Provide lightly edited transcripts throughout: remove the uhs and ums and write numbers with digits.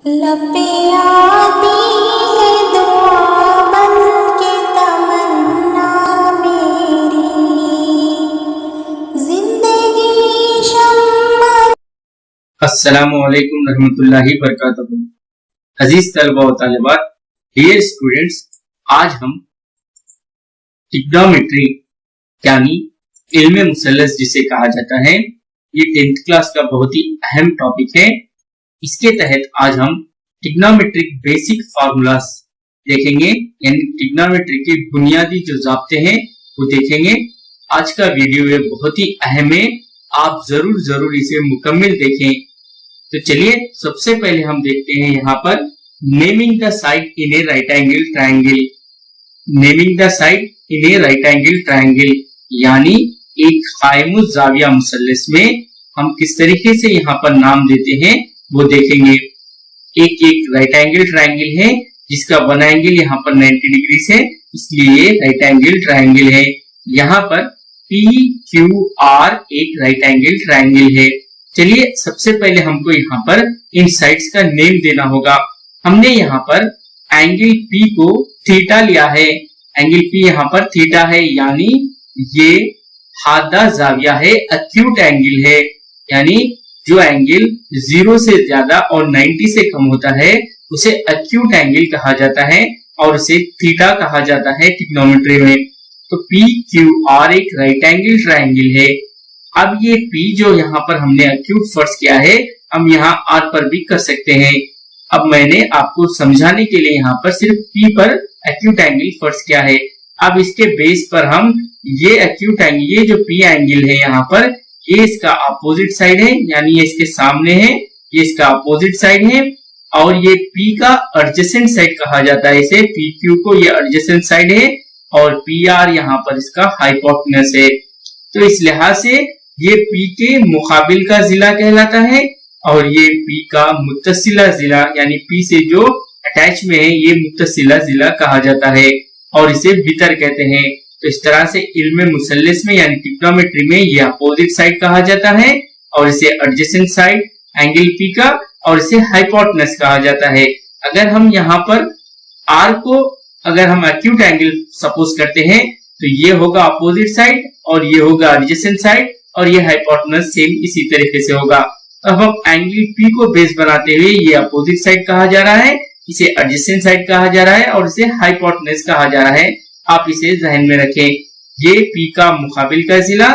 लपे आती है दुआ बन के तमन्ना मेरी जिंदगी शम्मा। अस्सलामुअलैकुम रहमतुल्लाहि बरकातहू। अजीज तलबा व तालिबात, डियर स्टूडेंट्स, आज हम ट्रिग्नोमेट्री यानी इल्मे मुसल्लस जिसे कहा जाता है, ये 10th क्लास का बहुत ही अहम टॉपिक है। इसके तहत आज हम ट्रिग्नोमेट्रिक बेसिक फार्मूलास देखेंगे, यानी ट्रिग्नोमेट्री के बुनियादी जो ज़ाब्ते हैं वो देखेंगे। आज का वीडियो ये बहुत ही अहम है, आप जरूर इसे मुकम्मल देखें। तो चलिए सबसे पहले हम देखते हैं यहाँ पर naming the side in A right angle triangle. Naming the side in A right angle triangle यानी एक कायमुज़ ज़ाविया मुसल्लस में हम किस तरीके से यहाँ पर नाम देते हैं वो देखेंगे। एक राइट एंगल ट्रायंगल है जिसका वन एंगल यहाँ पर 90 डिग्री है, इसलिए ये राइट एंगल ट्रायंगल है। यहाँ पर PQR एक राइट एंगल ट्रायंगल है। चलिए सबसे पहले हमको यहाँ पर इन साइड्स का नेम देना होगा। हमने यहाँ पर एंगल P को थीटा लिया है। एंगल P यहाँ पर थीटा है, यानी ये हादा जाविया है, एक्यूट एंगल है। यानी जो एंगल 0 से ज्यादा और 90 से कम होता है उसे एक्यूट एंगल कहा जाता है और उसे थीटा कहा जाता है ट्रिग्नोमेट्री में। तो PQR एक राइट एंगल ट्रायंगल है। अब ये P जो यहाँ पर हमने एक्यूट फर्ज किया है, हम यहाँ R पर भी कर सकते हैं। अब मैंने आपको समझाने के लिए यहाँ पर सिर्फ P पर एक्यूट एंगल फर्ज किया है। अब इसके बेस पर हम ये एक्यूट एंगल, ये जो P एंगल है यहाँ पर, ये इसका अपोजिट साइड है, यानी ये इसके सामने है, ये इसका अपोजिट साइड है, और ये P का एडजेसेंट साइड कहा जाता है। इसे PQ को ये एडजेसेंट साइड है और PR यहाँ पर इसका हाइपोटेनस है। तो इस लिहाज से ये P के मुकाबिल का जिला कहलाता है और ये P का मुत्तसिला जिला, यानी P से जो अटैच में है, ये मुत्तसिला जिला कहा जाता है और इसे बितर कहते हैं। तो इस तरह से इल्मे मुसल्लस में यानी ट्रिग्नोमेट्री में ये अपोजिट साइड कहा जाता है और इसे एडजेसेंट साइड एंगल P का, और इसे हाइपोटेनस कहा जाता है। अगर हम यहाँ पर R को अगर हम एक्यूट एंगल सपोज करते हैं तो ये होगा अपोजिट साइड और ये होगा एडजेसेंट साइड और ये हाइपोटेनस सेम इसी तरीके से होगा। अब हम एंगल P को बेस बनाते हुए ये अपोजिट साइड कहा जा रहा है, इसे एडजेसेंट साइड कहा जा रहा है और इसे हाइपोटेनस कहा जा रहा है। आप इसे जहन में रखें। ये P का मुकाबिल का जिला,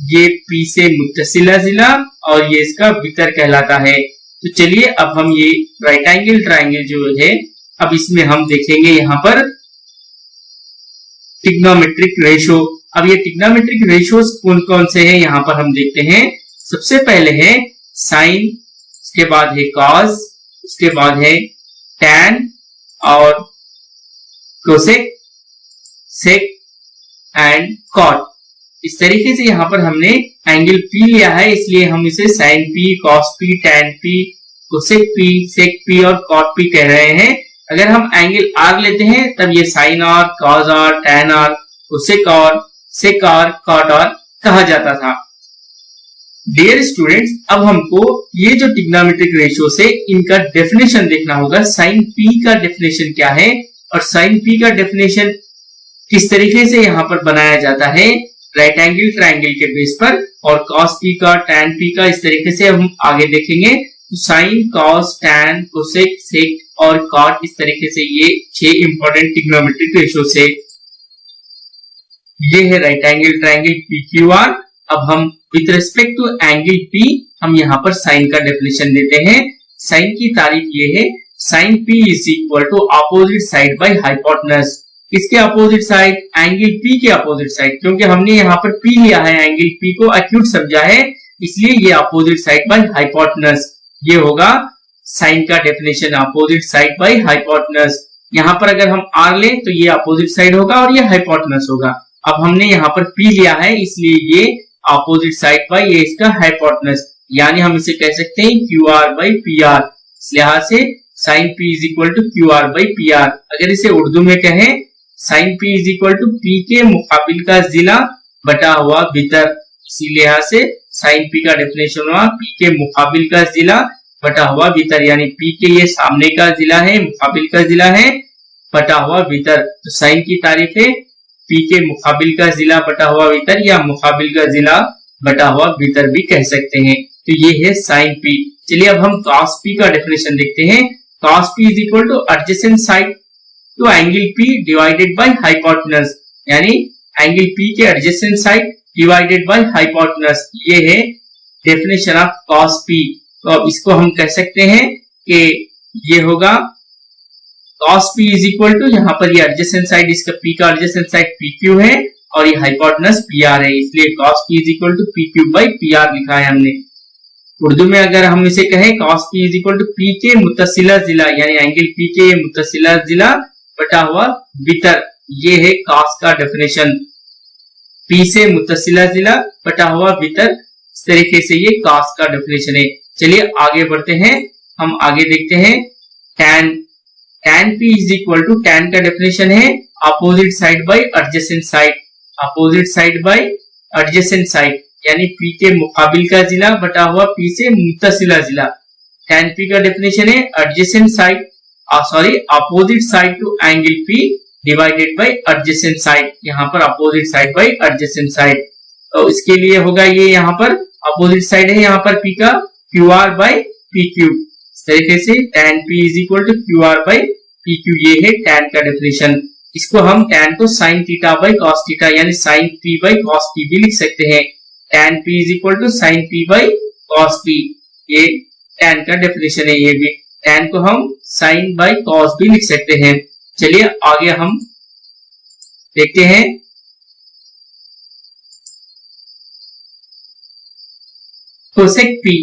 ये P से मुत्तसिला जिला और ये इसका बितर कहलाता है। तो चलिए अब हम ये राइट एंगल ट्रायंगल जो है, अब इसमें हम देखेंगे यहाँ पर ट्रिग्नोमेट्रिक रेशो। अब ये ट्रिग्नोमेट्रिक रेशोस कौन कौन से हैं यहाँ पर हम देखते हैं। सबसे पहले है साइन, उसके बाद है कॉस, उसके बाद है टैन और कोसेक, सेक एंड कॉट। इस तरीके से यहाँ पर हमने एंगल P लिया है, इसलिए हम इसे sine P, cos P, tan P, cosec P, sec P और कॉट P कह रहे हैं। अगर हम एंगल R लेते हैं तब ये sine R, cos R, tan R, cosec R, sec R, cot R कहा जाता था। डियर स्टूडेंट्स, अब हमको ये जो ट्रिग्नोमेट्रिक रेशियो से इनका डेफिनेशन देखना होगा। साइन P का डेफिनेशन क्या है और साइन P का डेफिनेशन किस तरीके से यहाँ पर बनाया जाता है राइट एंगल ट्रायंगल के बेस पर, और कॉस P का, टैन P का, इस तरीके से हम आगे देखेंगे। तो sign, cos, tan, cosec, sec और कॉट, इस तरीके से ये 6 इंपॉर्टेंट ट्रिग्नोमेट्रिक रेशियो से ये है राइट एंगल ट्रायंगल PQR। अब हम with respect to angle P हम यहाँ पर साइन का डेफिनेशन देते हैं। साइन की तारीफ ये है, sine P is equal to opposite side by hypotenuse. किसके अपोजिट साइड? एंगल P के अपोजिट साइड, क्योंकि हमने यहाँ पर P लिया है, एंगल P को एक्यूट समझा है, इसलिए ये अपोजिट साइड बाय हाइपोटेनस। ये होगा साइन का definition, opposite side by hypotenuse. यहाँ पर अगर हम R लें तो ये अपोजिट साइड होगा और ये हाइपोटेनस होगा। अब हमने यहाँ पर P लिया है, इसलिए ये अपोजिट साइड बाय ये इसका हाइपोटेनस, यानी हम इसे कह सकते हैं QR बाय PR। इस लिहाज से sine P is equal to QR by PR। अगर इसे उर्दू में कहें, sine P is equal to P के मुकाबिल का जिला बटा हुआ बितर। इसी लिहाज से साइन P का डेफिनेशन हुआ P के मुकाबिल का जिला बटा हुआ भीतर, यानी पी के ये सामने का जिला है, मुकाबिल का जिला है, बटा हुआ भीतर। तो साइन की तारीफ है पी के मुकाबिल का जिला बटा हुआ भीतर या मुकाबिल का जिला बटा हुआ भीतर भी कह सकते हैं। तो ये है साइन पी। चलिए अब हम cos p का डेफिनेशन देखते हैं। cos p is equal to adjacent side to angle p divided by hypotenuse, यानी एंगल p के adjacent side divided by hypotenuse, ये है डेफिनेशन ऑफ cos p। तो अब इसको हम कह सकते हैं कि ये होगा cos p is equal to, यहाँ पर ये एडजेसेंट साइड, इसका p का एडजेसेंट साइड pq है और ये हाइपोटेनस pr है, इसलिए cos p is equal to pq by pr लिखा है हमने। उर्दू में अगर हम इसे कहें cos p is equal to p के मुत्तसिला जिला, यानी एंगल p के मुत्तसिला जिला बटा हुआ भीतर, ये है cos का डेफिनेशन। p से मुत्तसिला जिला बटा हुआ भीतर, इस तरीके से ये cos का डेफिनेशन है। चलिए आगे बढ़ते हैं, हम आगे देखते हैं tan p is equal to, tan का डेफिनेशन है opposite side by adjacent side, opposite side by adjacent side, यानी p के मुकाबिल का जिला बटा हुआ p से मुत्तसिला जिला। tan p का डेफिनेशन है adjacent side, sorry opposite side to angle p divided by adjacent side, यहाँ पर opposite side by adjacent side. तो इसके लिए होगा ये, यहाँ पर अपोजिट साइड है यहाँ पर p का qr बाय pq, इस तरीके से tan p is equal to qr by pq, ये है tan का डेफिनेशन। इसको हम tan को sin theta by cos theta यानी sin p by cos p भी लिख सकते हैं। tan p is equal to sin p by cos p, ये tan का डेफिनेशन है। ये भी tan को हम sin बाय cos भी लिख सकते हैं। चलिए आगे हम देखते हैं cosec p,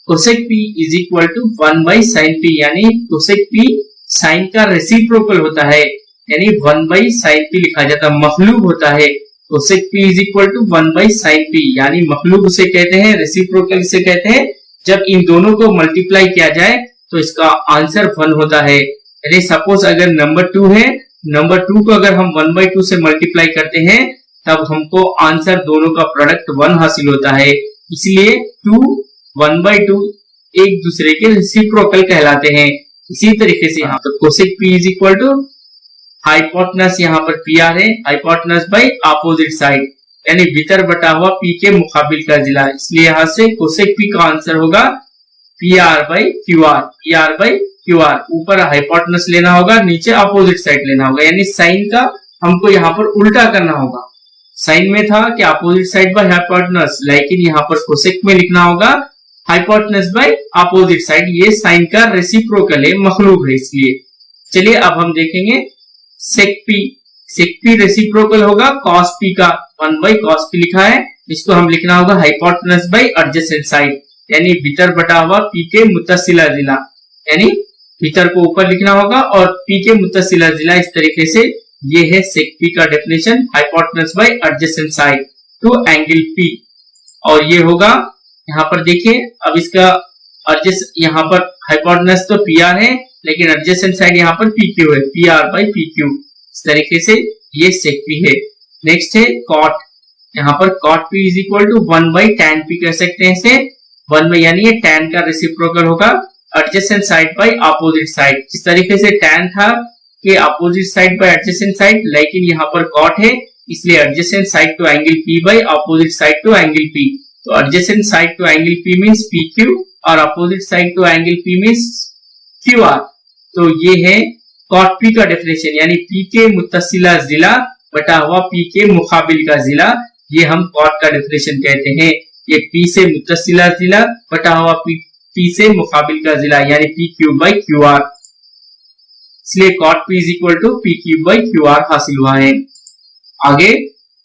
cosec p is equal to 1 by sine p, यानी cosec p साइन का रेसिप्रोकल होता है, यानी 1 बाई साइन p लिखा जाता है, मखलूब होता है। cosec p is equal to 1 by sine p, यानी मखलूब उसे कहते हैं, रेसिप्रोकल इसे कहते हैं। जब इन दोनों को मल्टीप्लाई किया जाए तो इसका आंसर 1 होता है। यानी सपोज अगर नंबर 2 है, नंबर 2 को अगर हम 1 बाई 2 से मल्टीप्लाई करते हैं तब हमको आंसर दोनों का प्रोडक्ट 1 हासिल होता है, इसलिए 2 1 बाई 2 एक दूसरे के रेसिप्रोकल कहलाते हैं। इसी तरीके से यहाँ पर cosec p is equal to hypotenuse, यहाँ पर pr है, हाइपोटेनस बाई अपोजिट साइड, यानी भीतर बटा हुआ p के मुकाबिल का जिला, इसलिए यहाँ से cosec p का आंसर होगा pr by qr, pr by qr। ऊपर हाइपोटेनस लेना होगा, नीचे अपोजिट साइड लेना होगा, यानी साइन का हमको यहाँ पर उल्टा करना होगा। साइन में था कि अपोजिट साइड बाय हाइपोटेनस, लेकिन यहाँ पर कोसेक में लिखना होगा हाइपोटेनस बाय अपोजिट साइड, ये साइन का रेसिप्रोकल है, मखलूब है इसलिए। चलिए अब हम देखेंगे सेक पी, सेक पी रेसिप्रोकल होगा cos p का, 1 बाई cos p लिखा है, इसको हम लिखना होगा हाइपोटेनस बाय एडजेसेंट साइड, यानी भीतर बटा हुआ p के मुत्तसिला जिला, यानी भीतर को ऊपर लिखना होगा और p के मुत्तसिला जिला, इस तरीके से ये है सेक p का definition, hypotenuse by adjacent side to angle p। और ये होगा यहाँ पर देखिए, अब इसका यहाँ पर हाइपोटेनस तो pr है लेकिन एडजेसेंट साइड यहाँ पर pq है, pr बाई pq, इस तरीके से ये सेक p है। नेक्स्ट है cot, यहाँ पर cot p is equal to 1 by tan p कह सकते हैं इसे, 1 बाई यानी ये tan का रेसिप्रोकल होगा adjacent side by opposite side. इस तरीके से tan था कि opposite side by adjacent side, लेकिन यहाँ पर cot है इसलिए adjacent side to angle p by opposite side to angle p। तो adjacent side to angle p means pq और opposite side to angle p means qr। तो ये है cot p का डेफिनेशन, यानी p के मुत्तसिला जिला बटा हुआ p के मुकाबिल का जिला, ये हम cot का डेफिनेशन कहते हैं। ये p से मुत्तसिला जिला बटा हुआ p से मुकाबिल का जिला, यानी pq बाई qr, इसलिए cot p is equal to pq by qr हासिल हुआ है। आगे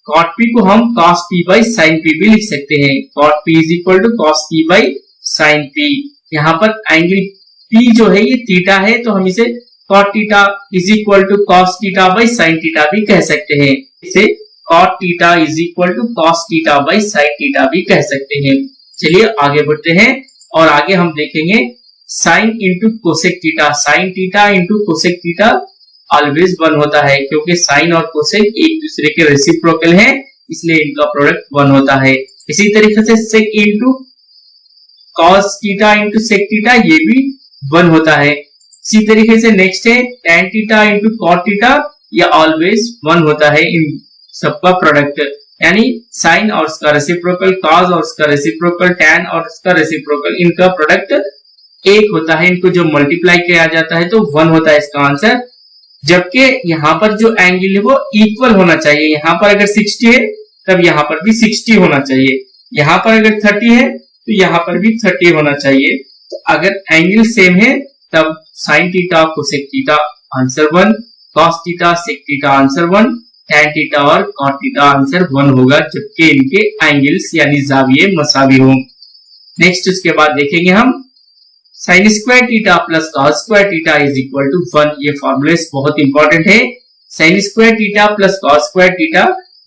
cot p को हम cos p by sin p भी लिख सकते हैं, cot p is equal to cos p by sin p। यहाँ पर एंगल p जो है ये थीटा है, तो हम इसे cot theta is equal to cos theta by sin theta भी कह सकते हैं, इसे cot theta is equal to cos theta by sin theta भी कह सकते हैं। चलिए आगे बढ़ते हैं और आगे हम देखेंगे sin into cosec theta, sin theta into cosec theta always 1 होता है, क्योंकि sin और कोसेक एक दूसरे के रेसिप्रोकल हैं, इसलिए इनका प्रोडक्ट 1 होता है। इसी तरीके से sec into cos theta into sec theta ये भी 1 होता है। इसी तरीके से नेक्स्ट है tan theta into cot theta, ये ऑलवेज 1 होता है इन सबका प्रोडक्ट, यानी sin और उसका रेसिप्रोकल, cos और उसका रेसिप्रोकल, tan और उसका रेसिप्रोकल, इनका प्रोडक्ट 1 होता है। इनको जो मल्टीप्लाई किया जाता है तो 1 होता है इसका आंसर। जबकि यहाँ पर जो एंगल है वो इक्वल होना चाहिए, यहाँ पर अगर 60 है तब यहाँ पर भी 60 होना चाहिए, यहाँ पर अगर 30 है तो यहाँ पर भी 30 होना चाहिए। तो अगर एंगल सेम है तब sin theta cosec theta answer 1, cos theta sec theta answer 1, tan theta और cot थीटा आंसर 1 होगा, जबकि इनके एंगल्स यानी जाविये मसावी हों। नेक्स्ट उसके बाद देखेंगे हम sin square theta plus cos square theta is equal to 1। ये फॉर्मूला बहुत इंपॉर्टेंट है। sin square theta plus cos square theta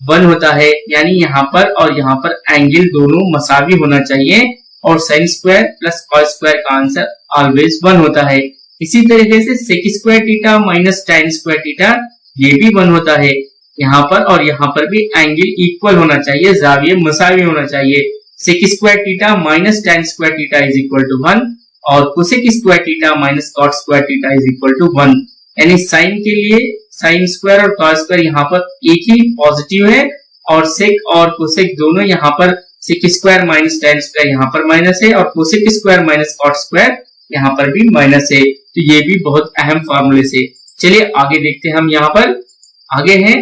1 होता है, यानी यहाँ पर और यहाँ पर एंगल दोनों मसावी होना चाहिए, और sin square plus cos square का आंसर ऑलवेज 1 होता है। इसी तरीके से sec square theta minus tan square theta ये भी 1 होता है, यहाँ पर और यहाँ पर भी एंगल इक्वल होना चाहिए, जाविये मसावी होना चाहिए। sec square theta minus tan square theta is equal to 1 और cosec square theta minus cot square theta is equal to 1। यानी साइन के लिए साइन स्क्वायर और cos स्क्वायर यहाँ पर एक ही पॉजिटिव है, और sec और cosec दोनों यहाँ पर sec square minus tan square यहाँ पर माइनस है, और cosec square minus cot square यहाँ पर भी माइनस है। तो ये भी बहुत अहम फार्मूले से। चलिए आगे देखते हैं हम, यहाँ पर आगे है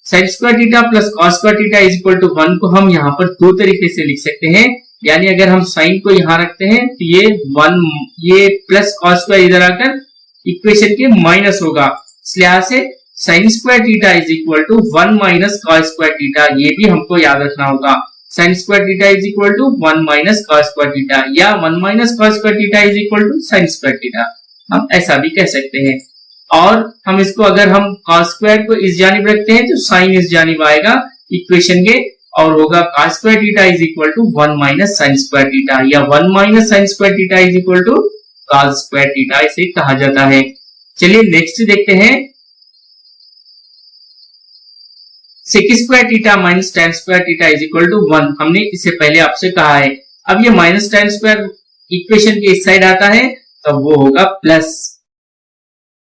sin square theta plus cos square theta is equal to 1 को हम यहाँ पर दो तरीके से लिख सकते हैं। यानी अगर हम साइन को यहाँ रखते हैं तो ये 1, ये प्लस cos स्क्वायर इधर आकर इक्वेशन के माइनस होगा, इसलिए से sin square theta is equal to 1 minus cos square theta, ये भी हमको याद रखना होगा। sin square theta is equal to 1 minus cos square theta, या 1 minus cos square theta is equal to sin square theta, हम ऐसा भी कह सकते हैं। और हम इसको अगर हम cos स्क्वायर को इस जानिब रखते हैं तो sin इस जानिब आएगा इक्वेशन के, और होगा cos square theta is equal to 1 minus sin square theta, या 1 minus sin square theta is equal to cos square theta इसे कहा जाता है। चलिए नेक्स्ट देखते हैं sec square theta minus tan square theta is equal to 1। हमने इसे पहले आपसे कहा है। अब ये माइनस tan स्क्वायर इक्वेशन के इस साइड आता है तब वो होगा plus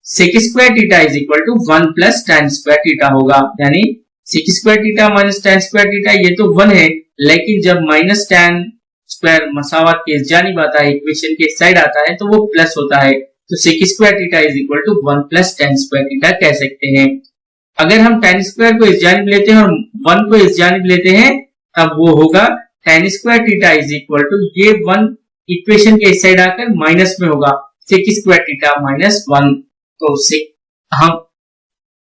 sec square theta is equal to 1 plus tan square theta होगा, यानी sec square theta minus tan square theta ये तो 1 है, लेकिन जब माइनस tan स्क्वायर मसावत के इस जानिब आता है, इक्वेशन के साइड आता है, तो वो प्लस होता है। तो sec square theta is equal to 1 plus tan square theta कह सकते हैं। अगर हम tan स्क्वायर को इस जानिब लेते हैं और 1 को इस जानिब लेते हैं तब वो होगा tan square theta is equal to ये 1 इक्वेशन के इस साइड आकर माइनस में होगा sec स्क्वायर थीटा माइनस 1। तो हम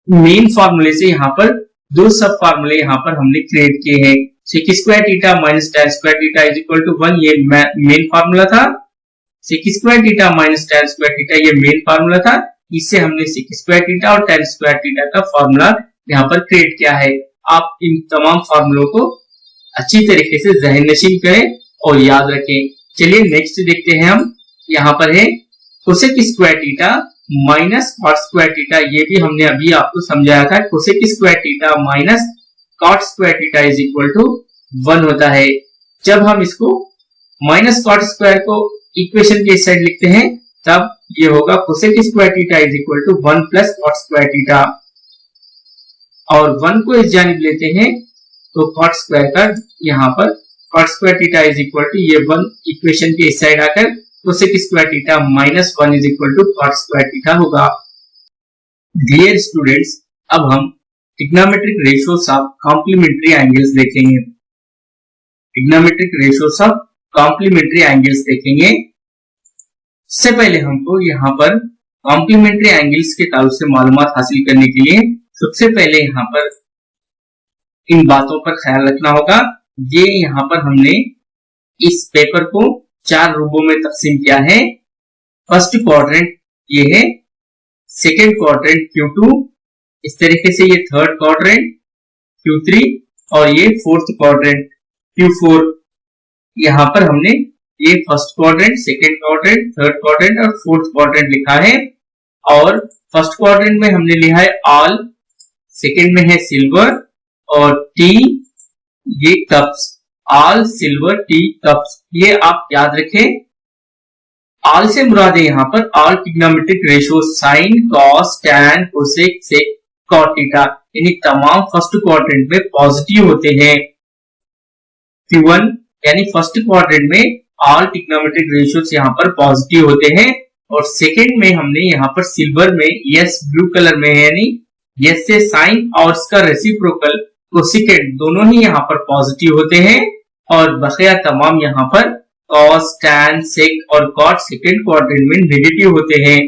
मेन फार्मूले से यहाँ पर दो सब फार्मूले यहाँ पर हमने क्रिएट किए हैं। sec square theta minus tan square theta is equal to 1 ये मेन फार्मूला था, sec square theta minus tan square theta ये मेन फार्मूला था। इससे हमने sec स्क्वायर थीटा और tan स्क्वायर थीटा का फार्मूला यहाँ पर क्रिएट किया है। आप इन तमाम फार्मूलों को अच्छी तरीके से ज़हन नशीन करें और याद रखें। चलिए नेक्स्ट देखते हैं हम, यहाँ पर है cosec square theta minus cot square theta, ये भी हमने अभी आपको समझाया था। cosec square theta minus cot square theta is equal to 1 होता है। जब हम इसको माइनस cot स्क्वायर को इक्वेशन के इस साइड लिखते हैं तब ये होगा cosec square theta is equal to 1 plus cot square theta, और 1 को इस जानिब लेते हैं तो cot स्क्वायर का यहाँ पर cot square theta is equal to ये 1 इक्वेशन के इस साइड आकर cosec square theta minus 1 is equal to cot square theta होगा। डियर स्टूडेंट्स, अब हम trigonometric ratios of complementary angles देखेंगे। Trigonometric ratios of complementary angles देखेंगे। इससे पहले हमको यहाँ पर कॉम्प्लीमेंट्री एंगल्स के ताल्लुक से मालूमात हासिल करने के लिए सबसे पहले यहाँ पर इन बातों पर ख्याल रखना होगा। ये यहाँ पर हमने इस पेपर को 4 रूपों में तकसीम किया है। फर्स्ट क्वाड्रेंट ये है, सेकेंड क्वाड्रेंट Q2, इस तरीके से ये थर्ड क्वाड्रेंट Q3 और ये फोर्थ क्वाड्रेंट Q4। यहाँ पर हमने ये first quadrant, second quadrant, third quadrant और फोर्थ क्वाड्रेंट लिखा है। और फर्स्ट क्वाड्रेंट में हमने लिखा है ऑल, सेकेंड में है सिल्वर और टी ये cups, all silver T cups, ये आप याद रखें। ऑल से मुराद है यहाँ पर all trigonometric ratio, sine, cos, tan, cosec, sec, cot theta, यानी तमाम फर्स्ट क्वाड्रेंट में पॉजिटिव होते हैं। Q1 यानी फर्स्ट क्वाड्रेंट में ऑल ट्रिग्नोमेट्रिक रेशियोज यहाँ पर पॉजिटिव होते हैं। और सेकंड में हमने यहाँ पर सिल्वर में यस ब्लू कलर में है, यानी यस से साइन और इसका रेसिप्रोकल कोसेकेंट दोनों ही यहाँ पर पॉजिटिव होते हैं। और बकिया तमाम यहाँ पर कॉस, टैन, सेक और कॉट सेकंड क्वाड्रेंट में नेगेटिव होते हैं।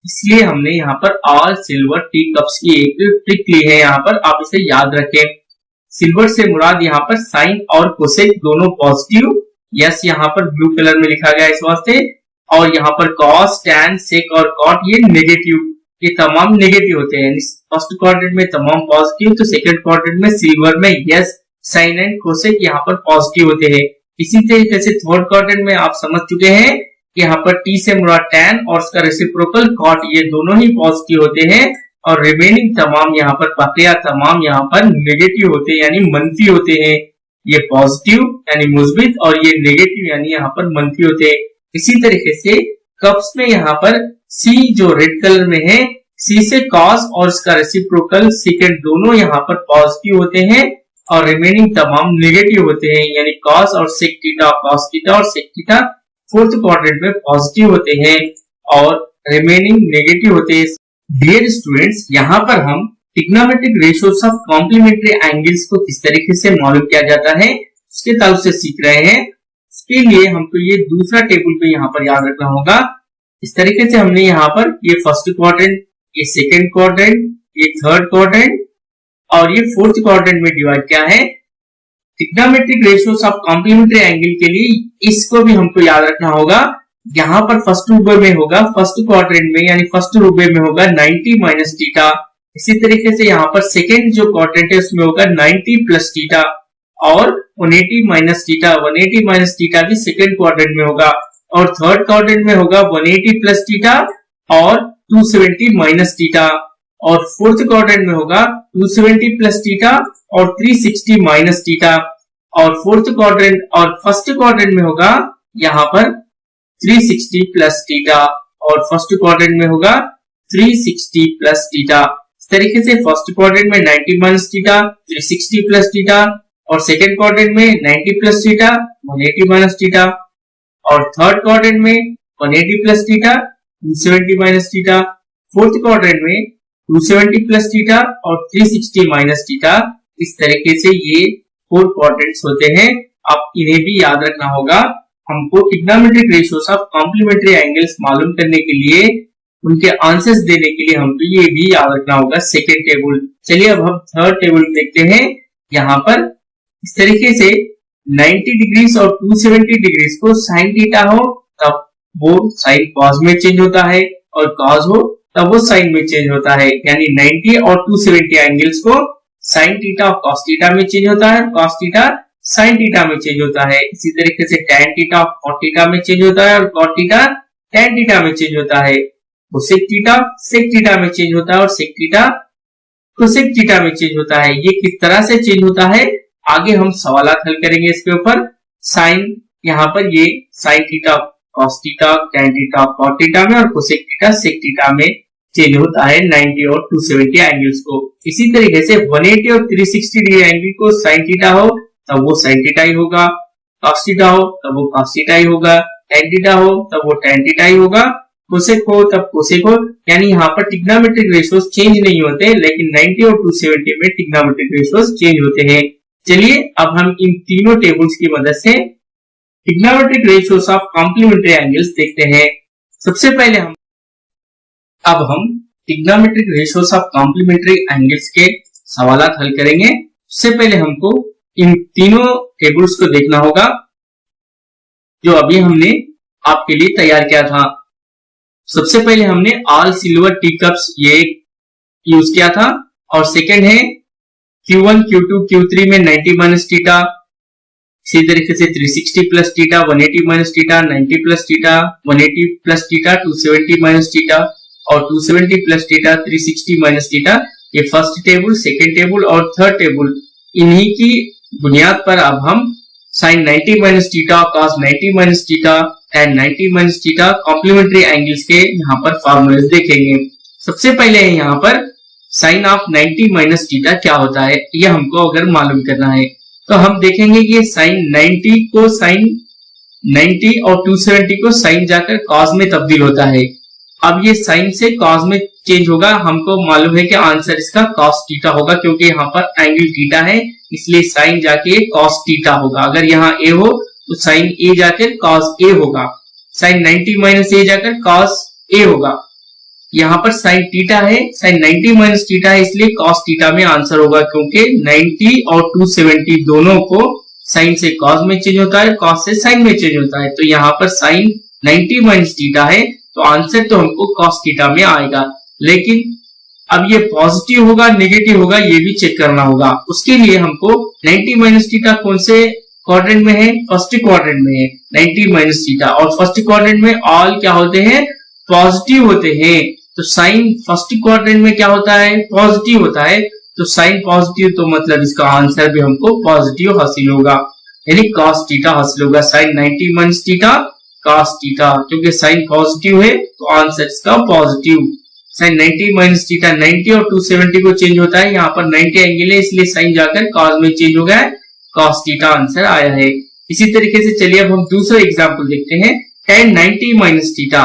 इसलिए हमने यहाँ पर ऑल सिल्वर टी कप्स की एक ट्रिक ली है, यहाँ पर आप इसे याद रखें। सिल्वर से मुराद यहाँ पर साइन और कोसेक दोनों पॉजिटिव, यस यहाँ पर ब्लू कलर में लिखा गया इस वास्ते, और यहाँ पर कॉस, टैन, सेक और कॉट ये नेगेटिव, ये तमाम नेगेटिव होते हैं। फर्स्ट क्वाड्रेंट में तमाम पॉजिटिव, तो सेकंड क्वाड्रेंट में सिल्वर में यस, साइन एंड कोसेक यहाँ पर पॉजिटिव होते हैं। इसी तरीके से थर्ड क्वाड्रेंट में आप समझ चुके हैं कि यहाँ पर टी से मुराद टैन और उसका रेसिप्रोकल कॉट ये दोनों ही पॉजिटिव होते हैं। और रिमेनिंग तमाम यहाँ पर बकिया तमाम यहाँ पर नेगेटिव होते हैं, यानी मनफी होते हैं। ये पॉजिटिव यानी मुस्बित और ये नेगेटिव यानी यहाँ पर मनफी होते हैं। इसी तरीके से कप्स में यहाँ पर सी जो रेड कलर में है, सी से कॉस और इसका रेसिप्रोकल सेकंड दोनों यहाँ पर पॉजिटिव होते हैं और रिमेनिंग तमाम नेगेटिव होते हैं, यानी कॉस और सेक थीटा, कॉस थीटा और सेक थीटा फोर्थ क्वाड्रेंट में पॉजिटिव होते हैं और रिमेनिंग नेगेटिव होते हैं। डियर स्टूडेंट्स, यहाँ पर हम trigonometric ratios of complementary angles को किस तरीके से मालूम किया जाता है उसके ताल्लुक से सीख रहे हैं। इसके लिए हमको ये दूसरा टेबल पे यहाँ पर याद रखना होगा। इस तरीके से हमने यहाँ पर ये फर्स्ट क्वाड्रेंट, ये सेकेंड क्वाड्रेंट, ये थर्ड क्वाड्रेंट और ये फोर्थ क्वाड्रेंट में डिवाइड किया है। Trigonometric ratios of complementary angle के लिए इसको भी हमको याद रखना होगा। यहाँ पर फर्स्ट रूबे में होगा, फर्स्ट क्वाड्रेंट में यानी फर्स्ट रूबे में होगा 90 माइनस थीटा। इसी तरीके से यहाँ पर सेकेंड जो क्वाड्रेंट है उसमें होगा 90 प्लस थीटा और 180 माइनस थीटा। 180 माइनस थीटा भी सेकेंड क्वाड्रेंट में होगा और थर्ड क्वाड्रेंट में होगा 180 प्लस थीटा और 270 माइनस थीटा और फोर्थ क्वाड्रेंट में होगा 270 प्लस थीटा और 360 माइनस थीटा और फोर्थ क्वाड्रेंट और फर्स्ट क्वाड्रेंट में होगा यहाँ पर 360 प्लस थीटा और फर्स्ट क्वाड्रेंट में होगा 360 प्लस थीटा। इस तरीके से फर्स्ट क्वाड्रेंट में 90 माइनस थीटा, 360 प्लस थीटा और सेकेंड क्वाड्रेंट में 90 प्लस थीटा, 180 माइनस थीटा और थर्ड क्वाड्रेंट में 180 plus theta, 270 minus theta, fourth quadrant में 270 प्लस थीटा और 360 माइनस थीटा। इस तरीके से ये 4 क्वाड्रेंट्स होते हैं। आप इन्हें भी याद रखना होगा। हमको trigonometric ratios of complementary angles मालूम करने के लिए, उनके आंसर्स देने के लिए हमको ये भी याद रखना होगा सेकेंड टेबल। चलिए अब हम थर्ड टेबल देखते हैं। यहाँ पर इस तरीके से 90 डिग्रीज और 270 डिग्रीज को साइन थीटा हो तब वो साइन कॉस में चेंज होता है और कॉस हो तब वो साइन में चेंज होता है। यानी 90 और 270 एंगल्स को साइन थीटा और कॉस थीटा में चेंज होता है, कॉस थीटा साइन थीटा में चेंज होता है। इसी तरीके से टैन थीटा और कॉट थीटा में चेंज होता है और कॉट थीटा टैन थीटा में चेंज होता है। कोसेक थीटा सेक थीटा में चेंज होता है और सेक थीटा कोसेक थीटा में चेंज होता है। ये किस तरह से चेंज होता है आगे हम सवालात हल करेंगे इसके ऊपर। साइन यहाँ पर ये sine theta cos theta, tan theta cot theta में और कोसेक थीटा सेक थीटा में चेंज होता है 90 और 270 एंगल्स को। इसी तरीके से 180 और 360 डिग्री एंगल को साइन थीटा हो तब वो साइन थीटा ही होगा, कॉस थीटा हो तब वो कॉस थीटा ही होगा, टैन थीटा हो तब वो टैन थीटा ही होगा, कोसेक हो तब कोसेक हो। यानी यहाँ पर ट्रिग्नोमेट्रिक रेशियोज चेंज नहीं होते, लेकिन 90 और 270 में ट्रिग्नोमेट्रिक रेशियोज चेंज होते हैं। चलिए अब हम इन तीनों टेबल्स की मदद से trigonometric ratios of complementary angles देखते हैं। सबसे पहले अब हम trigonometric ratios of complementary angles के सवालात हल करेंगे। उससे पहले हमको इन तीनों टेबल्स को देखना होगा जो अभी हमने आपके लिए तैयार किया था। सबसे पहले हमने ऑल सिल्वर टी कप्स ये यूज किया था और सेकंड है Q1, Q2, Q3 में 90 माइनस थीटा, इसी तरीके से 360 plus theta, 180 minus theta, 90 plus theta, 180 plus theta, 270 minus theta और 270 प्लस थीटा, 360 माइनस थीटा। ये फर्स्ट टेबल, सेकेंड टेबल और थर्ड टेबल, इन्हीं की बुनियाद पर अब हम sine 90 minus theta, cos 90 minus theta, tan 90 minus theta, complementary angles के यहाँ पर फॉर्मूले देखेंगे। सबसे पहले यहाँ पर साइन ऑफ 90 माइनस थीटा क्या होता है, ये हमको अगर मालूम करना है तो हम देखेंगे कि साइन 90 को साइन 90 और 270 को साइन जाकर कॉस में तब्दील होता है। अब ये साइन से कॉस में चेंज होगा, हमको मालूम है कि आंसर इसका कॉस थीटा होगा, क्योंकि यहाँ पर एंगल थीटा है, इसलिए साइन जाके कॉस थीटा होगा। अगर यहाँ ए हो तो साइन ए जाकर कॉस ए होगा, साइन 90 माइनस ए जाकर कॉस ए होगा। यहाँ पर साइन थीटा है, साइन 90 माइनस थीटा है, इसलिए कॉस थीटा में आंसर होगा, क्योंकि 90 और 270 दोनों को साइन से कॉस में चेंज होता है, कॉस से साइन में चेंज होता है। तो यहाँ पर साइन 90 माइनस थीटा है, तो आंसर तो हमको कॉस थीटा में आएगा। लेकिन अब ये पॉजिटिव होगा नेगेटिव होगा ये भी चेक करना होगा। उसके लिए हमको 90 माइनस थीटा कौन से क्वाड्रेंट में है, फर्स्ट क्वाड्रेंट में है 90 माइनस थीटा, और फर्स्ट क्वाड्रेंट में ऑल क्या होते हैं, पॉजिटिव होते हैं। तो साइन फर्स्ट क्वाड्रेंट में क्या होता है, पॉजिटिव होता है, तो साइन पॉजिटिव, तो मतलब इसका आंसर भी हमको पॉजिटिव हासिल होगा, यानी कॉस थीटा हासिल होगा। Sine 90 minus theta cos theta, क्योंकि साइन पॉजिटिव है तो आंसर इसका पॉजिटिव। साइन 90 माइनस थीटा 90 और 270 को चेंज होता है, यहाँ पर 90 एंगल है इसलिए साइन जाकर कॉस में चेंज हो गया है, कॉस थीटा आंसर आया है। इसी तरीके से चलिए अब हम दूसरा एग्जांपल देखते हैं, tan 90 माइनस थीटा।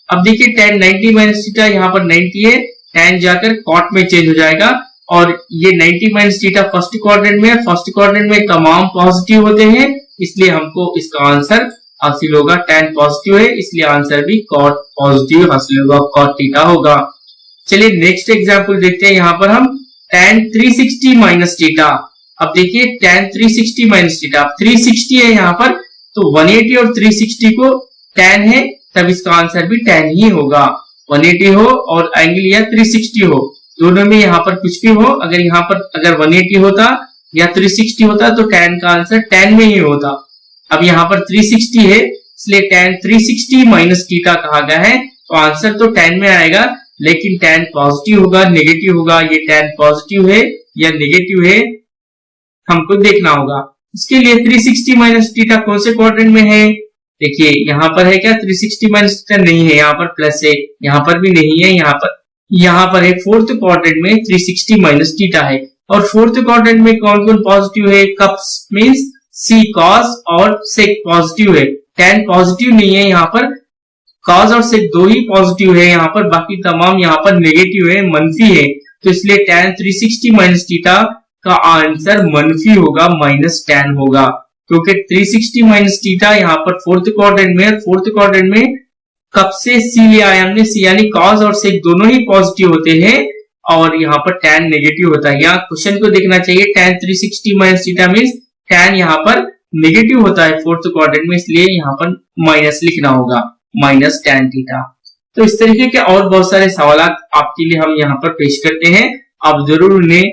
अब देखिए tan 90 माइनस थीटा यहाँ पर 90 है, tan जाकर cot में चेंज हो जाएगा, और ये 90 माइनस थीटा फर्स्ट क्वाड्रेंट में है, फर्स्ट क्वाड्रेंट में तमाम पॉजिटिव होते हैं, इसलिए हमको इसका आंसर हासिल होगा, tan पॉजिटिव है इसलिए आंसर भी cot पॉजिटिव हासिल होगा, cot थीटा होगा। चलिए नेक्स्ट एग्जांपल देखते हैं, यहाँ पर हम tan 360 माइनस थीटा। अब देखिए tan 360 माइनस थीटा, 360 है यहाँ पर, तो 180 और 360 को tan है, तब इसका आंसर भी tan ही होगा। 180 हो और एंगल या 360 हो, दोनों में यहाँ पर कुछ भी हो, अगर यहाँ पर अगर 180 होता या 360 होता तो tan का आंसर tan में ही होता। अब यहाँ पर 360 है इसलिए tan 360 माइनस थीटा कहा गया है, तो आंसर तो tan में आएगा, लेकिन tan पॉजिटिव होगा नेगेटिव होगा, ये tan पॉजिटिव है या नेगेटिव है हमको देखना होगा। इसके लिए 360 माइनस थीटा कौन से क्वाड्रेंट में है, देखिए यहाँ पर है क्या, 360 माइनस थीटा नहीं है, यहाँ पर प्लस है, यहाँ पर भी नहीं है, यहाँ पर है फोर्थ क्वाड्रेंट में 360 माइनस थीटा है। और फोर्थ क्वाड्रेंट में कौन कौन पॉजिटिव है, कप्स मींस सी कॉस और सेक पॉजिटिव है, tan पॉजिटिव नहीं है, यहाँ पर कॉस और सेक दो ही पॉजिटिव है, यहाँ पर बाकी तमाम यहाँ पर नेगेटिव है, मनफी है, तो इसलिए tan 360 माइनस थीटा का आंसर मनफी होगा, माइनस tan होगा, क्योंकि 360 माइनस थीटा यहाँ पर फोर्थ क्वाड्रेंट में, फोर्थ क्वाड्रेंट में कब से सी लिया है हमने, सी यानी कॉस और सेक दोनों ही पॉजिटिव होते हैं, और यहाँ पर tan नेगेटिव होता है। यहाँ क्वेश्चन को देखना चाहिए, tan 360 minus theta means tan यहाँ पर नेगेटिव होता है फोर्थ क्वाड्रेंट में, इसलिए यहाँ पर माइनस लिखना होगा, माइनस tan थीटा। तो इस तरीके के और बहुत सारे सवाल आपके लिए हम यहाँ पर पेश करते हैं, आप जरूर उन्हें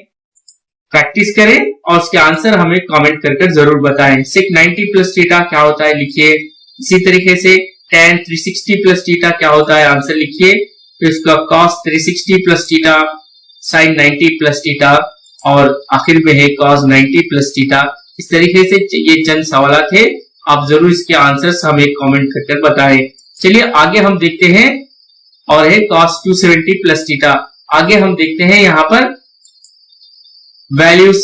प्रैक्टिस करें और उसके आंसर हमें कमेंट करके जरूर बताएं। सेक 90 प्लस थीटा क्या होता है लिखिए, इसी तरीके से tan 360 प्लस थीटा क्या होता है आंसर लिखिए, फिर उसका cos 360 plus theta, sin 90 plus theta, और आखिर में है cos 90 प्लस थीटा। इस तरीके से ये चंद सवाल थे, आप जरूर इसके आंसर्स हमें कमेंट करके बताएं। चलिए आगे हम देखते हैं, और है cos 270 प्लस थीटा। आगे हम देखते हैं यहाँ पर values,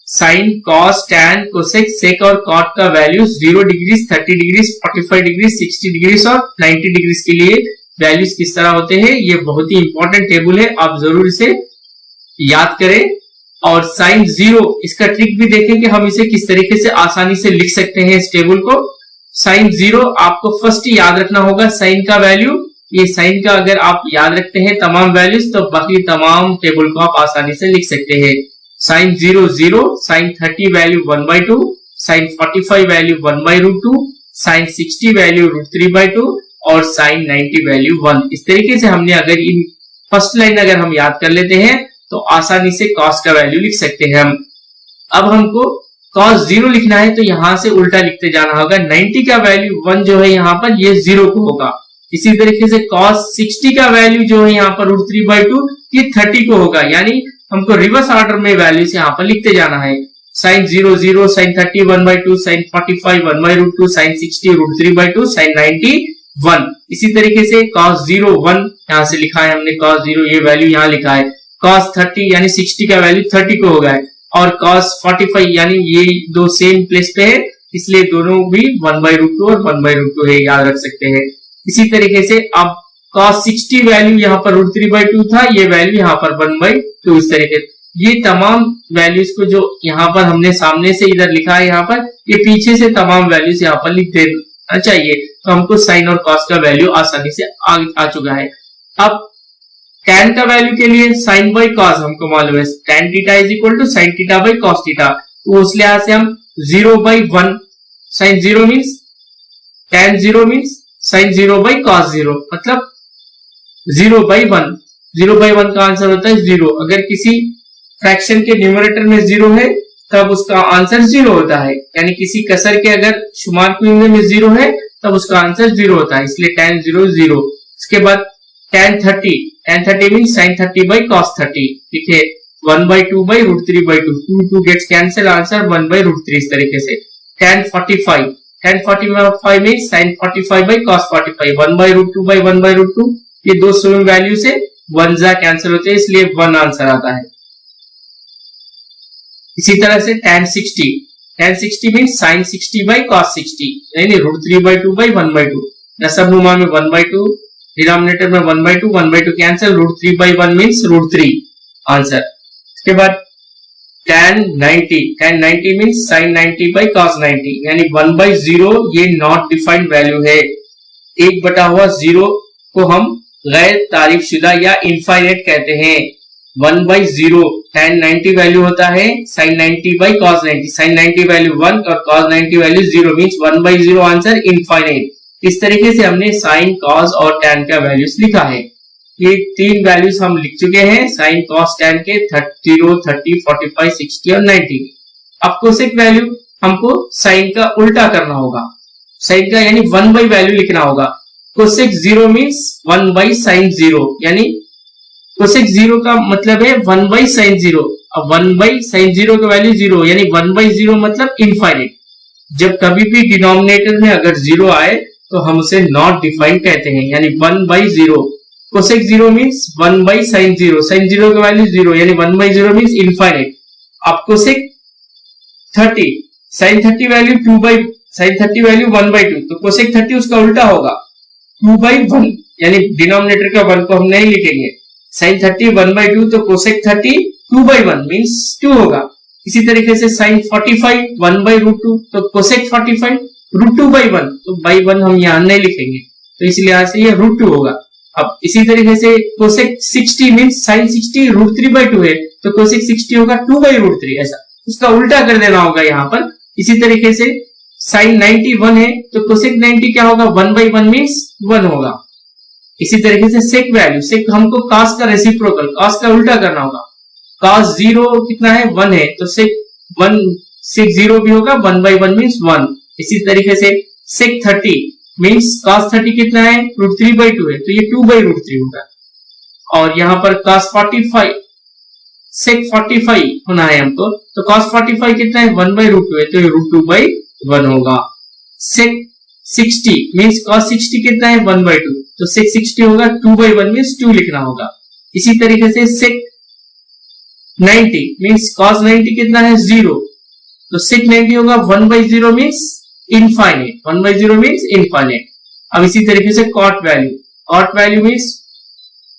sine cos tan cosec sec और कॉट का values 0 degree 30 degree 45 degree 60 degree और 90 डिग्री के लिए वैल्यूज किस तरह होते हैं, ये बहुत ही इंपॉर्टेंट टेबल है, आप जरूर इसे याद करें। और साइन 0 इसका ट्रिक भी देखें कि हम इसे किस तरीके से आसानी से लिख सकते हैं इस टेबल को। साइन 0 आपको फर्स्ट याद रखना होगा साइन का वैल्यू, ये साइन का अगर आप याद रखते हैं तमाम वैल्यूज तो बाकी तमाम टेबल को आप आसानी से लिख सकते हैं। Sine 0 0, sine 30 value 1/2, sine 45 value 1/√2, sine 60 value √3/2 और साइन 90 वैल्यू 1। इस तरीके से हमने अगर इन फर्स्ट लाइन अगर हम याद कर लेते हैं तो आसानी से कॉस का वैल्यू लिख सकते हैं हम। अब हमको cos 0 लिखना है तो यहां से उल्टा लिखते जाना होगा, 90 का वैल्यू 1 जो है यहाँ पर ये 0 को होगा। इसी तरीके से cos 60 का वैल्यू जो है यहाँ पर √3/2 ये 30 को होगा, यानी हमको रिवर्स ऑर्डर में वैल्यूज यहाँ पर लिखते जाना है। Sine 0 0, sine 30 1/2, sine 45 1/√2, sine 60 √3/2, sine 90 1। इसी तरीके से cos 0 1 यहां से लिखा है हमने, cos 0 ये वैल्यू यहां लिखा है, cos 30 यानी 60 का वैल्यू 30 को होगा है, और cos 45 यानी ये दो सेम प्लेस पे है, इसलिए दोनों भी 1/√2 और 1/√2 है, याद रख सकते हैं। इसी तरीके से अब cos 60 वैल्यू यहाँ पर √3/2 था, ये वैल्यू यहाँ पर 1/2। इस तरीके ये तमाम वैल्यूज को जो यहाँ पर हमने सामने से इधर लिखा है, यहाँ पर ये पीछे से तमाम वैल्यूज यहाँ पर लिख देना चाहिए, तो हमको साइन और कॉस का वैल्यू आसानी से आ चुका है। अब tan का वैल्यू के लिए साइन बाई कॉस हमको मालूम है, tan theta is equal to sine theta by cos theta, तो उस लिहाज से हम 0/1 sine 0 means tan 0 means sine 0 by cos 0, मतलब 0/1। 0/1 का आंसर होता है 0। अगर किसी फ्रैक्शन के न्यूमरेटर में 0 है तब उसका आंसर 0 होता है, यानी किसी कसर के अगर शुमार कुंजे में 0 है तब उसका आंसर 0 होता है, इसलिए tan 0 0। इसके बाद tan 30 means sign 30 by cos 30, ठीक है, 1/2 बाई √3/2, 2 गेट्स कैंसिल, आंसर 1/√3। इस तरीके से tan 45 means sign 45 by cos 45, 1/√2 by 1/√2, ये दो सेम वैल्यू से 1 जा कैंसिल होते हैं, इसलिए 1 आंसर आता है। इसी तरह से tan 60 means sign 60 by cos 60, यानी √3/2 बाई 1/2, दशमलव में 1/2, डिनोमिनेटर में 1/2 कैंसिल, √3/1 मीन्स √3 आंसर। इसके बाद tan 90 means sign 90 by cos 90, यानी 1/0 ये नॉट डिफाइंड वैल्यू है, 1/0 को हम गैर तारीफ शुदा या इनफाइनाइट कहते हैं। 1/0 tan 90 वैल्यू होता है sin 90 by cos 90, sin 90 value 1 और cos 90 value 0 means 1/0 answer infinite. इस तरीके से हमने sin, cos और tan का वैल्यूज लिखा है। ये तीन वैल्यूज हम लिख चुके हैं sin, cos, tan के 0, 30, 45, 60 और 90। अब कोसेक वैल्यू हमको sin का उल्टा करना होगा, sin का यानी 1 बाई वैल्यू लिखना होगा। कोसेक 0 मींस 1 बाई sin 0, यानी कोसेक 0 का मतलब है 1 बाई sin 0। अब 1 बाई sin 0 का वैल्यू 0, यानी 1/0 मतलब इनफाइनाइट। जब कभी भी डिनोमिनेटर में अगर 0 आए तो हम उसे नॉट डिफाइंड कहते हैं, यानी 1/0। Cosec 0 means 1 by sin 0, sin 0 का वैल्यू 0, यानी 1/0 मींस इनफाइनाइट। अब कोसेक 30, sin 30 वैल्यू 1/2, तो कोसेक 30 उसका उल्टा होगा 2/1, यानी डिनोमिनेटर का 1 को हम नहीं लिखेंगे। sin 30 1/2, तो कोसेक 30 2/1 मींस 2 होगा। इसी तरीके से sin 45 1/√2, तो कोसेक 45 √2/1, तो बाई 1 हम यहां नहीं लिखेंगे, तो इसलिए यहां से ये √2 होगा। अब इसी तरीके से कोसेक 60 मींस sin 60 √3/2 है, तो कोसेक 60 होगा 2/√3, ऐसा उसका उल्टा कर देना होगा यहाँ पर। इसी तरीके से sin 90 1 है, तो कोसेक 90 क्या होगा 1/1 मींस 1 होगा। इसी तरीके से सेक वैल्यू, सेक हमको cos का रेसिप्रोकल, cos का उल्टा करना होगा। cos 0 कितना है 1 है, तो सेक 0 भी होगा 1/1 मींस 1। इसी तरीके से सेक 30 मींस cos 30 कितना है √3/2 है, तो ये 2/√3 होगा। और यहाँ पर cos 45 सेक 45 होना है हमको, तो cos 45 कितना है 1/√2 है, तो ये √2/1 होगा। सेक 60 मींस cos 60 कितना है 1/2, तो सेक 60 होगा 2/1 मींस 2 लिखना होगा। इसी तरीके से सेक 90 मींस cos 90 कितना है 0, तो सेक 90 होगा 1/0 मींस इनफाइनाइट, 1/0 मींस इनफाइनाइट। अब इसी तरीके से cot वैल्यू मींस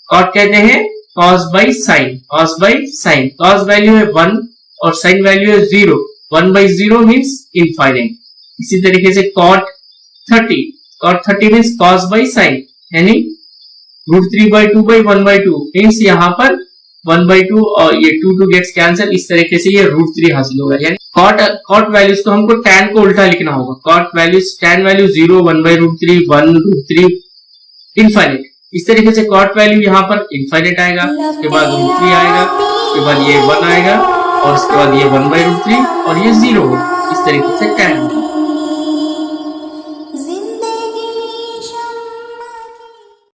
cot कहते हैं cos by sin, cos value है 1 और sin वैल्यू है 0, 1/0 मींस इनफाइनाइट। इसी तरीके से cot 30 means cos by sin, यानी √3/2 बाई 1/2 मींस यहाँ पर 1/2 और ये 2 गेट्स कैंसिल, इस तरीके से ये √3 हासिल होगा। यानी cot वैल्यूज को हमको tan को उल्टा लिखना होगा। cot values tan value 0, 1/√3, 1√3 infinite. इस तरीके से cot वैल्यू यहाँ पर इनफाइनाइट आएगा, उसके बाद √3 आएगा, उसके बाद ये 1 आएगा और उसके बाद ये 1/√3 और ये 0 होगा। इस तरीके से tan